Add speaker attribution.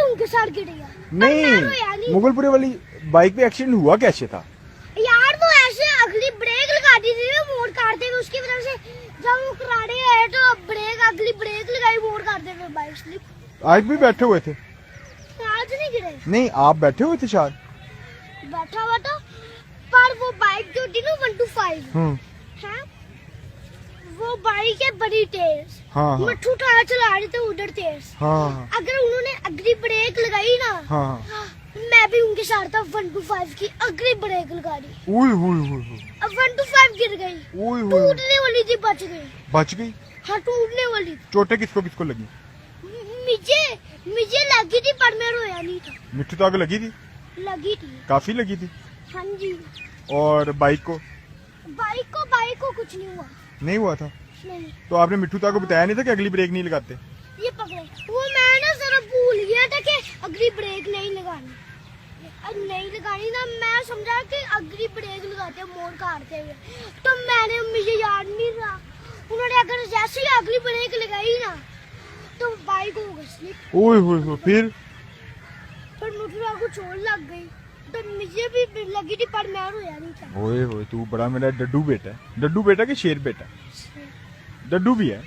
Speaker 1: उनके साथ गिर गया।
Speaker 2: नहीं, मुगलपुरे वाली बाइक पे एक्सीडेंट हुआ कैसे था?
Speaker 1: यार वो ऐसे अगली ब्रेक लगा दी थी ना मोड़ काटते हुए, उसकी वजह से जब वो कराड़े आए तो अगली ब्रेक लगाई मोड़ काटते हुए, बाइक स्लिप।
Speaker 2: आज भी बैठे हुए थे?
Speaker 1: आज नहीं गिरे।
Speaker 2: नहीं, आप बैठे हुए थे शायद।
Speaker 1: बैठा हुआ था, पर वो बाइक जो थी ना 125 है, वो बाइक है बड़ी तेज।
Speaker 2: हाँ,
Speaker 1: मिट्ठू टायर चला रहे थे उधर तेज।
Speaker 2: हाँ,
Speaker 1: अगर उन्होंने अगली ब्रेक लगाई ना,
Speaker 2: हाँ,
Speaker 1: मैं भी उनके साथ था, 125 की अगली ब्रेक लगा दी। अब 125 गिर गई, टूटने वाली थी, बच गई।
Speaker 2: बच गई?
Speaker 1: हाँ, टूटने वाली थी।
Speaker 2: चोटें किसको किसको लगी?
Speaker 1: मुझे लगी थी, पर मैं रोया नहीं था।
Speaker 2: मिट्टू ताक लगी थी?
Speaker 1: लगी थी,
Speaker 2: काफी लगी थी।
Speaker 1: हाँ जी।
Speaker 2: और बाइक को
Speaker 1: कुछ नहीं हुआ।
Speaker 2: नहीं हुआ था?
Speaker 1: नहीं,
Speaker 2: तो आपने मिट्टू ताक को बताया नहीं था कि अगली ब्रेक नहीं लगाते?
Speaker 1: ये पकड़े, वो मैं ना जरा भूल गया था कि अगली ब्रेक नहीं लगानी ना, मैं समझा कि अगली ब्रेक लगाते हैं मोड़ काटते हुए, तो मुझे याद नहीं रहा। उन्होंने अगर जैसे ही अगली ब्रेक लगाई ना, तो बाइक हो गई स्लिप।
Speaker 2: ओए फिर
Speaker 1: मुझे को चोट लग गई, तो मुझे भी लगी थी, पर मैं रोया नहीं था।
Speaker 2: ओए तू बड़ा मेरा डड्डू बेटा है। डड्डू बेटा कि शेर बेटा? डड्डू भी है।